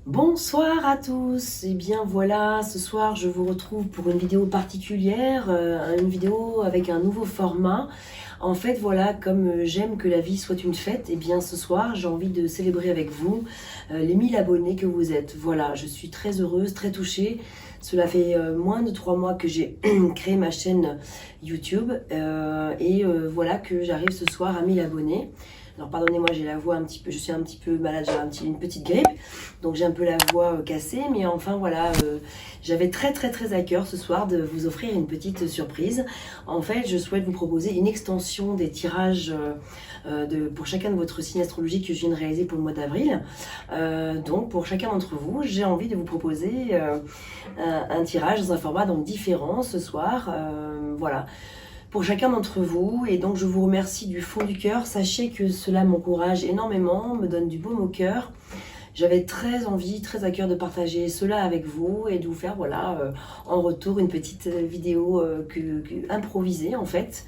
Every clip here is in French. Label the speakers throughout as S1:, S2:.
S1: Bonsoir à tous, et bien voilà, ce soir je vous retrouve pour une vidéo particulière, une vidéo avec un nouveau format. En fait voilà, comme j'aime que la vie soit une fête, et bien ce soir j'ai envie de célébrer avec vous les 1000 abonnés que vous êtes. Voilà, je suis très heureuse, très touchée. Cela fait moins de 3 mois que j'ai créé ma chaîne YouTube voilà que j'arrive ce soir à 1000 abonnés. Alors pardonnez-moi, j'ai la voix un petit peu, je suis un petit peu malade, j'ai une petite grippe, donc j'ai un peu la voix cassée, mais enfin voilà, j'avais très à cœur ce soir de vous offrir une petite surprise. En fait, je souhaite vous proposer une extension des tirages pour chacun de votre signe astrologique que je viens de réaliser pour le mois d'avril. Donc pour chacun d'entre vous, j'ai envie de vous proposer un tirage dans un format donc différent ce soir. Voilà, pour chacun d'entre vous, et donc je vous remercie du fond du cœur. Sachez que cela m'encourage énormément, me donne du baume au cœur. J'avais très envie, très à cœur de partager cela avec vous et de vous faire voilà en retour une petite vidéo improvisée en fait,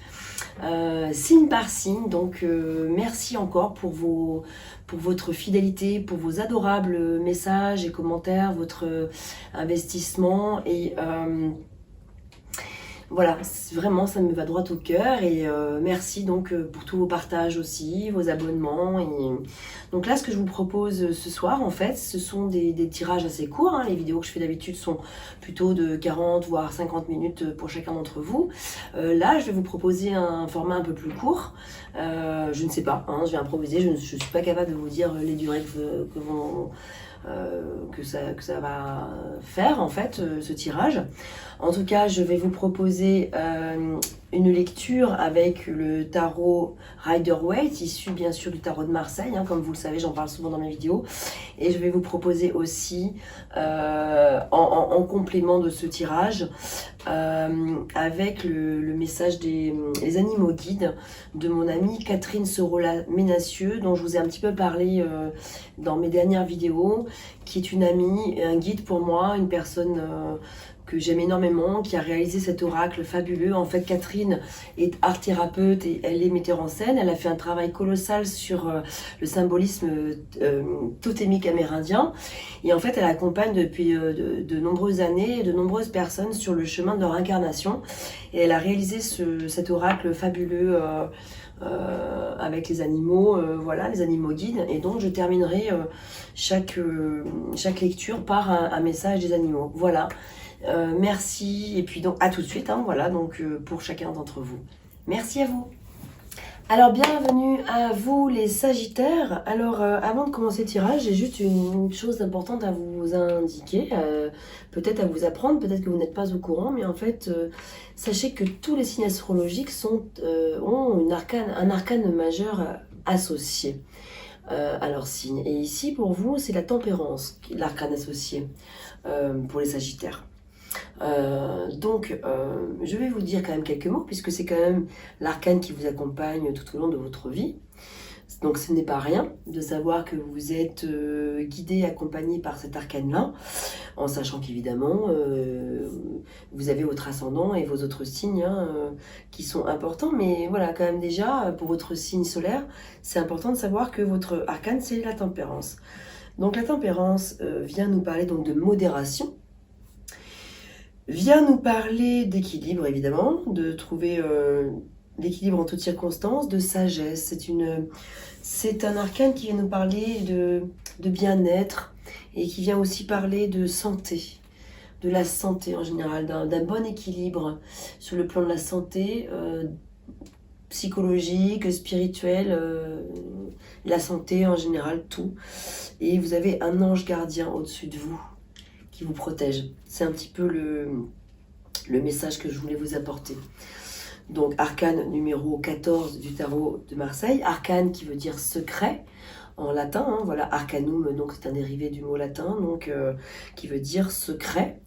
S1: signe par signe. Donc merci encore pour votre fidélité, pour vos adorables messages et commentaires, votre investissement et voilà, vraiment ça me va droit au cœur et merci donc pour tous vos partages aussi, vos abonnements. Donc là ce que je vous propose ce soir en fait, ce sont des tirages assez courts, hein. Les vidéos que je fais d'habitude sont plutôt de 40 voire 50 minutes pour chacun d'entre vous. Là je vais vous proposer un format un peu plus court. Je ne sais pas, hein, je vais improviser, je ne suis pas capable de vous dire les durées que ça va faire en fait ce tirage. En tout cas, je vais vous proposer une lecture avec le tarot Rider-Waite, issu bien sûr du tarot de Marseille, hein, comme vous le savez, j'en parle souvent dans mes vidéos. Et je vais vous proposer aussi, en complément de ce tirage, avec le message des animaux guides de mon amie Catherine Sorola-Ménassieux, dont je vous ai un petit peu parlé dans mes dernières vidéos, qui est une amie, un guide pour moi, une personne que j'aime énormément, qui a réalisé cet oracle fabuleux. En fait, Catherine est art thérapeute et elle est metteur en scène. Elle a fait un travail colossal sur le symbolisme totémique amérindien. Et en fait, elle accompagne depuis de nombreuses années de nombreuses personnes sur le chemin de leur incarnation. Et elle a réalisé cet oracle fabuleux avec les animaux, voilà, les animaux guides. Et donc, je terminerai chaque lecture par un message des animaux. Voilà. Merci, et puis donc à tout de suite, hein, voilà, donc pour chacun d'entre vous. Merci à vous. Alors bienvenue à vous les Sagittaires. Alors avant de commencer le tirage, j'ai juste une chose importante à vous indiquer, peut-être à vous apprendre, peut-être que vous n'êtes pas au courant, mais en fait, sachez que tous les signes astrologiques ont un arcane majeur associé à leur signe. Et ici, pour vous, c'est la tempérance, l'arcane associé pour les Sagittaires. Je vais vous dire quand même quelques mots, puisque c'est quand même l'arcane qui vous accompagne tout au long de votre vie. Donc ce n'est pas rien de savoir que vous êtes guidé, accompagné par cet arcane-là, en sachant qu'évidemment, vous avez votre ascendant et vos autres signes qui sont importants. Mais voilà, quand même déjà, pour votre signe solaire, c'est important de savoir que votre arcane, c'est la tempérance. Donc la tempérance vient nous parler donc de modération, vient nous parler d'équilibre évidemment, de trouver l'équilibre en toutes circonstances, de sagesse. C'est un arcane qui vient nous parler de bien-être et qui vient aussi parler de santé, de la santé en général, d'un bon équilibre sur le plan de la santé psychologique, spirituelle, la santé en général, tout. Et vous avez un ange gardien au-dessus de vous qui vous protège. C'est un petit peu le message que je voulais vous apporter. Donc arcane numéro 14 du tarot de Marseille, arcane qui veut dire secret en latin, hein, voilà, arcanum, donc c'est un dérivé du mot latin, donc qui veut dire secret.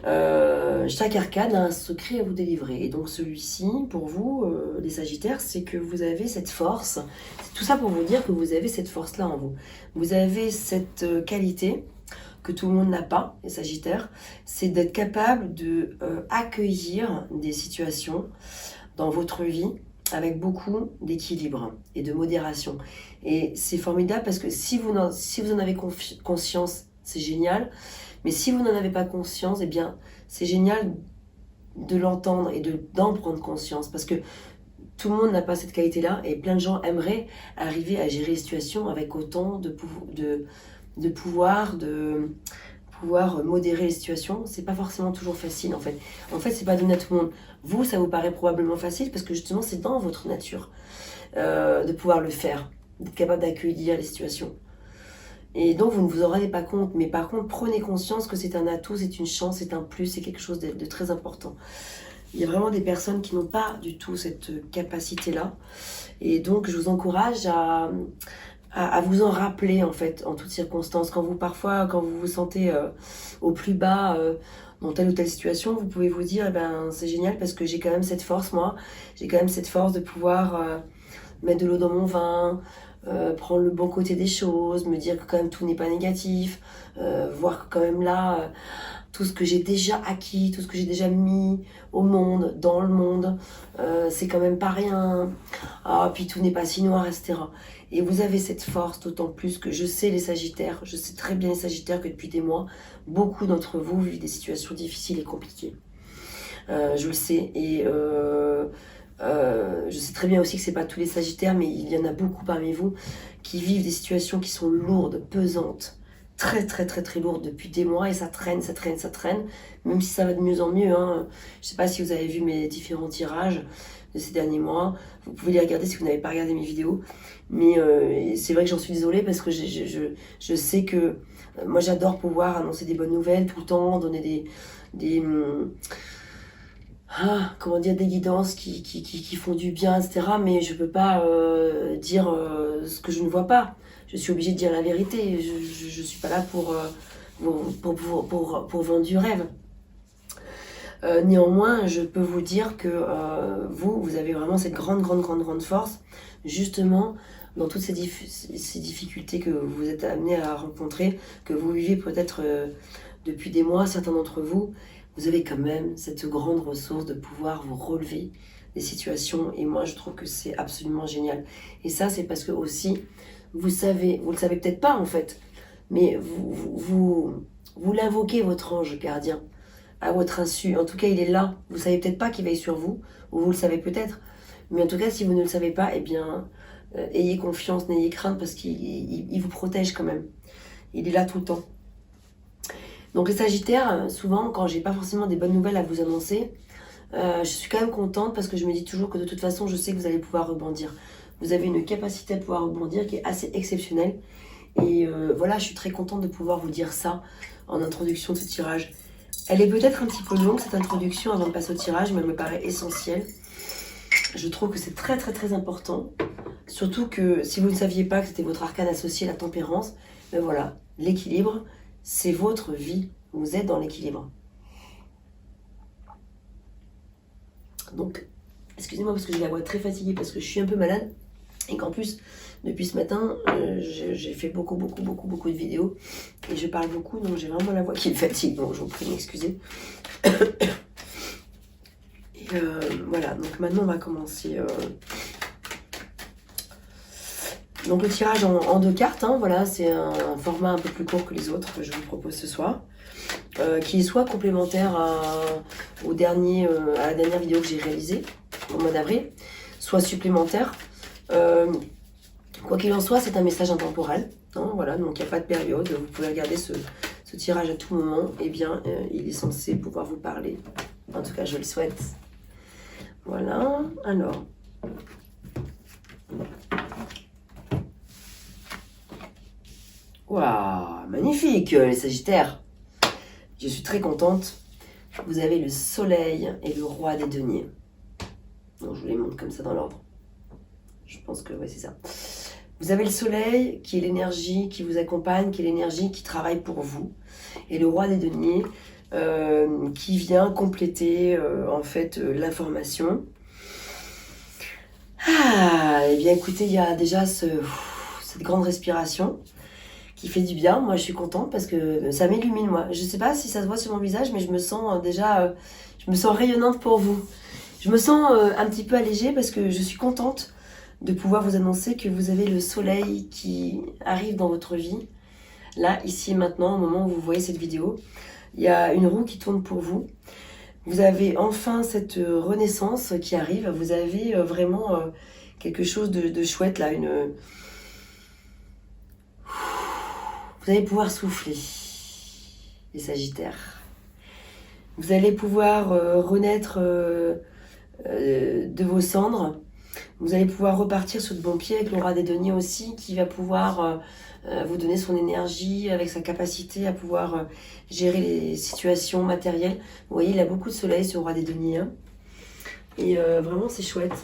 S1: Chaque arcane a un secret à vous délivrer, et donc celui-ci, pour vous, les Sagittaires, c'est que vous avez cette force. C'est tout ça pour vous dire que vous avez cette force-là en vous. Vous avez cette qualité que tout le monde n'a pas, les Sagittaires, c'est d'être capable de accueillir des situations dans votre vie avec beaucoup d'équilibre et de modération. Et c'est formidable parce que si vous en avez conscience, c'est génial. Mais si vous n'en avez pas conscience, eh bien, c'est génial de l'entendre et d'en prendre conscience. Parce que tout le monde n'a pas cette qualité-là et plein de gens aimeraient arriver à gérer les situations avec autant de pouvoir, de pouvoir modérer les situations. C'est pas forcément toujours facile en fait. En fait, c'est pas donné à tout le monde. Vous, ça vous paraît probablement facile parce que justement, c'est dans votre nature de pouvoir le faire, d'être capable d'accueillir les situations. Et donc, vous ne vous en rendez pas compte. Mais par contre, prenez conscience que c'est un atout, c'est une chance, c'est un plus, c'est quelque chose de très important. Il y a vraiment des personnes qui n'ont pas du tout cette capacité-là. Et donc, je vous encourage à vous en rappeler, en fait, en toutes circonstances. Quand vous vous sentez au plus bas dans telle ou telle situation, vous pouvez vous dire, eh ben, c'est génial parce que j'ai quand même cette force, moi. J'ai quand même cette force de pouvoir mettre de l'eau dans mon vin, prendre le bon côté des choses, me dire que quand même tout n'est pas négatif, voir que quand même là, tout ce que j'ai déjà acquis, tout ce que j'ai déjà mis au monde, dans le monde, c'est quand même pas rien. Ah, puis tout n'est pas si noir, etc. Et vous avez cette force, d'autant plus que je sais les Sagittaires, je sais très bien les Sagittaires que depuis des mois, beaucoup d'entre vous vivent des situations difficiles et compliquées. Je le sais et je sais très bien aussi que c'est pas tous les Sagittaires, mais il y en a beaucoup parmi vous qui vivent des situations qui sont lourdes, pesantes, très très très très lourdes depuis des mois et ça traîne, ça traîne, ça traîne, même si ça va de mieux en mieux. Hein. Je sais pas si vous avez vu mes différents tirages de ces derniers mois, vous pouvez les regarder si vous n'avez pas regardé mes vidéos, mais c'est vrai que j'en suis désolée parce que je sais que moi j'adore pouvoir annoncer des bonnes nouvelles tout le temps, donner comment dire, des guidances qui font du bien, etc. Mais je peux pas dire ce que je ne vois pas. Je suis obligée de dire la vérité. Je suis pas là pour vendre du rêve. Néanmoins, je peux vous dire que vous avez vraiment cette grande force, justement, dans toutes ces difficultés que vous êtes amenés à rencontrer, que vous vivez peut-être depuis des mois, certains d'entre vous. Vous avez quand même cette grande ressource de pouvoir vous relever des situations et moi je trouve que c'est absolument génial. Et ça c'est parce que aussi, vous le savez peut-être pas en fait, mais vous l'invoquez votre ange gardien à votre insu. En tout cas il est là, vous savez peut-être pas qu'il veille sur vous, ou vous le savez peut-être, mais en tout cas si vous ne le savez pas, eh bien ayez confiance, n'ayez crainte parce qu'il vous protège quand même. Il est là tout le temps. Donc les Sagittaires, souvent, quand j'ai pas forcément des bonnes nouvelles à vous annoncer, je suis quand même contente parce que je me dis toujours que de toute façon, je sais que vous allez pouvoir rebondir. Vous avez une capacité à pouvoir rebondir qui est assez exceptionnelle. Et voilà, je suis très contente de pouvoir vous dire ça en introduction de ce tirage. Elle est peut-être un petit peu longue, cette introduction, avant de passer au tirage, mais elle me paraît essentielle. Je trouve que c'est très très important. Surtout que si vous ne saviez pas que c'était votre arcane associé, la tempérance, ben voilà, l'équilibre, c'est votre vie. Vous êtes dans l'équilibre. Donc, excusez-moi parce que j'ai la voix très fatiguée parce que je suis un peu malade et qu'en plus, depuis ce matin, j'ai fait beaucoup de vidéos et je parle beaucoup, donc j'ai vraiment la voix qui me fatigue. Donc, je vous prie de m'excuser. Et voilà, donc maintenant on va commencer. Donc le tirage en 2 cartes, hein, voilà, c'est un format un peu plus court que les autres que je vous propose ce soir, qui est soit complémentaire à la dernière vidéo que j'ai réalisée au mois d'avril, soit supplémentaire. Quoi qu'il en soit, c'est un message intemporel, hein, voilà, donc il n'y a pas de période, vous pouvez regarder ce tirage à tout moment, et bien il est censé pouvoir vous parler, en tout cas je le souhaite. Voilà, alors... Waouh, magnifique les Sagittaires. Je suis très contente. Vous avez le soleil et le roi des deniers. Donc je vous les montre comme ça dans l'ordre. Je pense que ouais, c'est ça. Vous avez le soleil qui est l'énergie qui vous accompagne, qui est l'énergie qui travaille pour vous. Et le roi des deniers qui vient compléter en fait l'information. Ah, et bien écoutez, il y a déjà cette grande respiration qui fait du bien. Moi je suis contente parce que ça m'illumine moi. Je sais pas si ça se voit sur mon visage mais je me sens déjà je me sens rayonnante pour vous. Je me sens un petit peu allégée parce que je suis contente de pouvoir vous annoncer que vous avez le soleil qui arrive dans votre vie. Là, ici et maintenant, au moment où vous voyez cette vidéo, il y a une roue qui tourne pour vous. Vous avez enfin cette renaissance qui arrive. Vous avez vraiment quelque chose de chouette là. Vous allez pouvoir souffler, les Sagittaires. Vous allez pouvoir renaître de vos cendres. Vous allez pouvoir repartir sur de bons pieds avec l'aura des deniers aussi, qui va pouvoir vous donner son énergie, avec sa capacité à pouvoir gérer les situations matérielles. Vous voyez, il a beaucoup de soleil sur l'aura des deniers. Hein. Et vraiment, c'est chouette.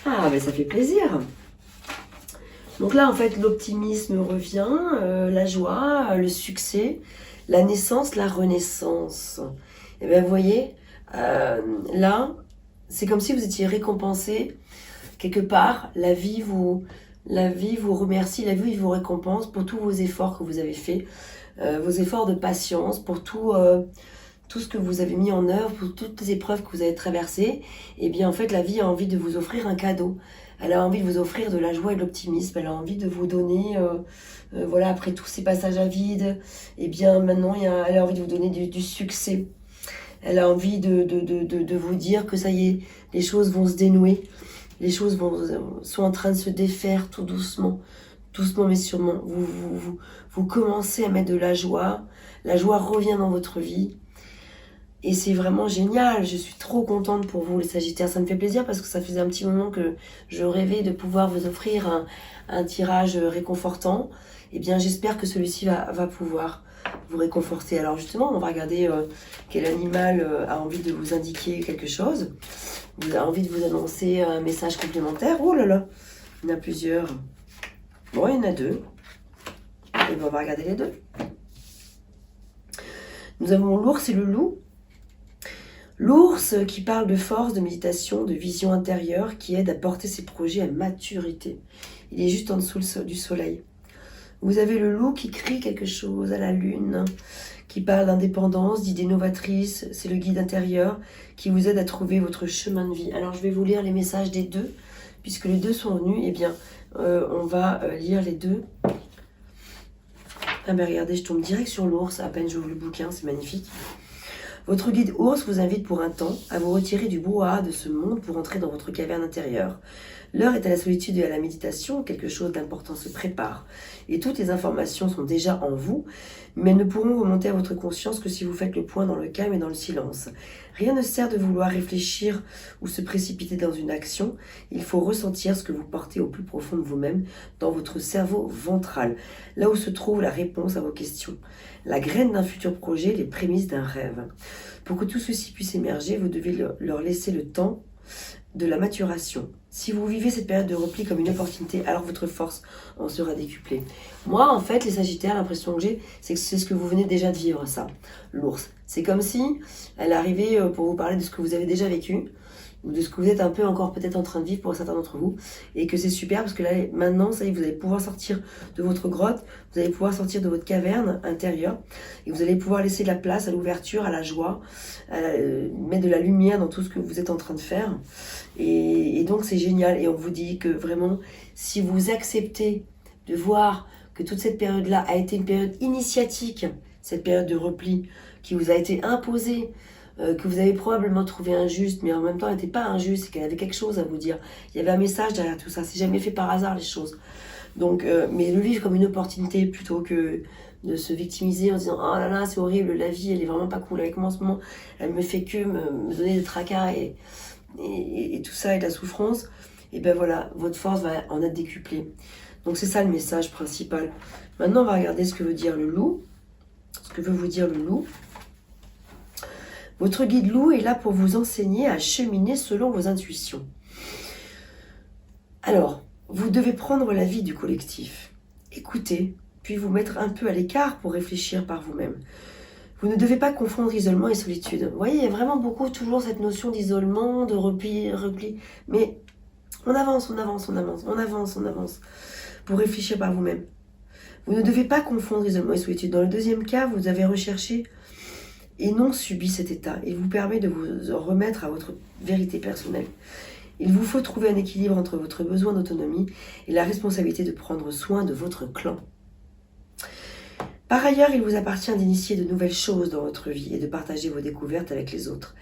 S1: Ah, ben ça fait plaisir. Donc là, en fait, l'optimisme revient, la joie, le succès, la naissance, la renaissance. Et bien, vous voyez, là, c'est comme si vous étiez récompensé quelque part. La vie vous remercie, la vie vous récompense pour tous vos efforts que vous avez faits, vos efforts de patience, pour tout ce que vous avez mis en œuvre, pour toutes les épreuves que vous avez traversées. Et bien, en fait, la vie a envie de vous offrir un cadeau. Elle a envie de vous offrir de la joie et de l'optimisme. Elle a envie de vous donner, voilà, après tous ces passages à vide, et bien maintenant, elle a envie de vous donner du succès. Elle a envie de vous dire que ça y est, les choses vont se dénouer. Les choses sont en train de se défaire tout doucement. Doucement mais sûrement. Vous commencez à mettre de la joie. La joie revient dans votre vie. Et c'est vraiment génial, je suis trop contente pour vous les Sagittaires, ça me fait plaisir parce que ça faisait un petit moment que je rêvais de pouvoir vous offrir un tirage réconfortant. Et bien j'espère que celui-ci va pouvoir vous réconforter. Alors justement, on va regarder quel animal a envie de vous indiquer quelque chose, a envie de vous annoncer un message complémentaire. Oh là là, il y en a plusieurs. Bon, il y en a deux. Et bien on va regarder les deux. Nous avons l'ours et le loup. L'ours qui parle de force, de méditation, de vision intérieure, qui aide à porter ses projets à maturité. Il est juste en dessous du soleil. Vous avez le loup qui crie quelque chose à la lune, qui parle d'indépendance, d'idées novatrices. C'est le guide intérieur qui vous aide à trouver votre chemin de vie. Alors je vais vous lire les messages des deux, puisque les deux sont venus. Eh bien, on va lire les deux. Ah ben regardez, je tombe direct sur l'ours, à peine j'ouvre le bouquin, c'est magnifique. Votre guide ours vous invite pour un temps à vous retirer du brouhaha de ce monde pour entrer dans votre caverne intérieure. L'heure est à la solitude et à la méditation, quelque chose d'important se prépare. Et toutes les informations sont déjà en vous, mais elles ne pourront remonter à votre conscience que si vous faites le point dans le calme et dans le silence. Rien ne sert de vouloir réfléchir ou se précipiter dans une action, il faut ressentir ce que vous portez au plus profond de vous-même, dans votre cerveau ventral, là où se trouve la réponse à vos questions. La graine d'un futur projet, les prémices d'un rêve. Pour que tout ceci puisse émerger, vous devez leur laisser le temps de la maturation. Si vous vivez cette période de repli comme une opportunité, alors votre force en sera décuplée. Moi, en fait, les Sagittaires, l'impression que j'ai, c'est que c'est ce que vous venez déjà de vivre, ça, l'ours. C'est comme si elle arrivait pour vous parler de ce que vous avez déjà vécu, ou de ce que vous êtes un peu encore peut-être en train de vivre pour certains d'entre vous, et que c'est super parce que là, maintenant, ça y est, vous allez pouvoir sortir de votre grotte, vous allez pouvoir sortir de votre caverne intérieure, et vous allez pouvoir laisser de la place à l'ouverture, à la joie, mettre de la lumière dans tout ce que vous êtes en train de faire, et donc c'est génial, et on vous dit que vraiment, si vous acceptez de voir que toute cette période-là a été une période initiatique, cette période de repli qui vous a été imposée, que vous avez probablement trouvé injuste, mais en même temps elle n'était pas injuste, c'est qu'elle avait quelque chose à vous dire. Il y avait un message derrière tout ça, c'est jamais fait par hasard les choses. Donc, mais le vivre comme une opportunité plutôt que de se victimiser en disant oh là là c'est horrible, la vie elle est vraiment pas cool avec moi en ce moment, elle me fait que me donner des tracas et tout ça et de la souffrance, et ben voilà, votre force va en être décuplée. Donc c'est ça le message principal. Maintenant on va regarder ce que veut dire le loup, ce que veut vous dire le loup. Votre guide loup est là pour vous enseigner à cheminer selon vos intuitions. Alors, vous devez prendre l'avis du collectif, écouter, puis vous mettre un peu à l'écart pour réfléchir par vous-même. Vous ne devez pas confondre isolement et solitude. Vous voyez, il y a vraiment beaucoup toujours cette notion d'isolement, de repli, mais on avance, on avance, on avance, on avance, on avance, pour réfléchir par vous-même. Vous ne devez pas confondre isolement et solitude. Dans le deuxième cas, vous avez recherché et non subi cet état. Il vous permet de vous en remettre à votre vérité personnelle. Il vous faut trouver un équilibre entre votre besoin d'autonomie et la responsabilité de prendre soin de votre clan. Par ailleurs, il vous appartient d'initier de nouvelles choses dans votre vie et de partager vos découvertes avec les autres.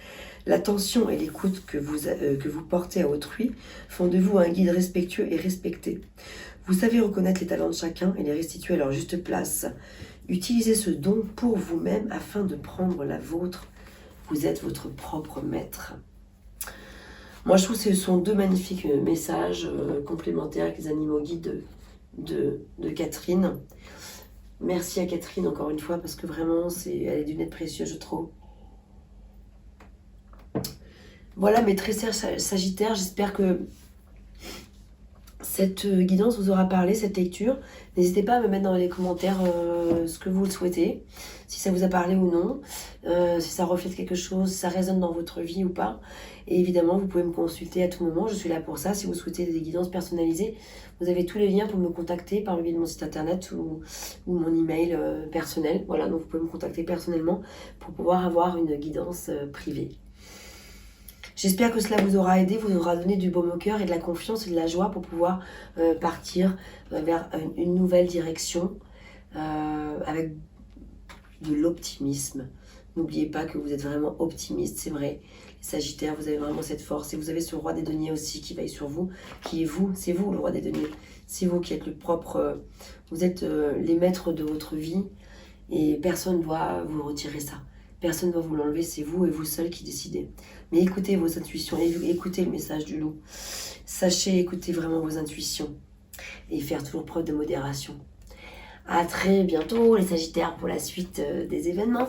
S1: L'attention et l'écoute que vous portez à autrui font de vous un guide respectueux et respecté. Vous savez reconnaître les talents de chacun et les restituer à leur juste place. Utilisez ce don pour vous-même afin de prendre la vôtre. Vous êtes votre propre maître. Moi, je trouve que ce sont deux magnifiques messages complémentaires avec les animaux guides de Catherine. Merci à Catherine encore une fois parce que vraiment, elle est d'une aide précieuse, je trouve. Voilà mes très chers Sagittaires, j'espère que cette guidance vous aura parlé, cette lecture. N'hésitez pas à me mettre dans les commentaires ce que vous le souhaitez, si ça vous a parlé ou non, si ça reflète quelque chose, si ça résonne dans votre vie ou pas. Et évidemment, vous pouvez me consulter à tout moment, je suis là pour ça. Si vous souhaitez des guidances personnalisées, vous avez tous les liens pour me contacter par le biais de mon site internet ou mon email personnel. Voilà, donc vous pouvez me contacter personnellement pour pouvoir avoir une guidance privée. J'espère que cela vous aura aidé, vous aura donné du baume au cœur et de la confiance et de la joie pour pouvoir partir vers une nouvelle direction avec de l'optimisme. N'oubliez pas que vous êtes vraiment optimiste, c'est vrai. Les Sagittaires, vous avez vraiment cette force et vous avez ce roi des deniers aussi qui veille sur vous, qui est vous, c'est vous le roi des deniers. C'est vous qui êtes le propre, vous êtes les maîtres de votre vie et personne ne doit vous retirer ça. Personne ne va vous l'enlever, c'est vous et vous seul qui décidez. Mais écoutez vos intuitions, écoutez le message du loup. Sachez écouter vraiment vos intuitions et faire toujours preuve de modération. À très bientôt les Sagittaires pour la suite des événements.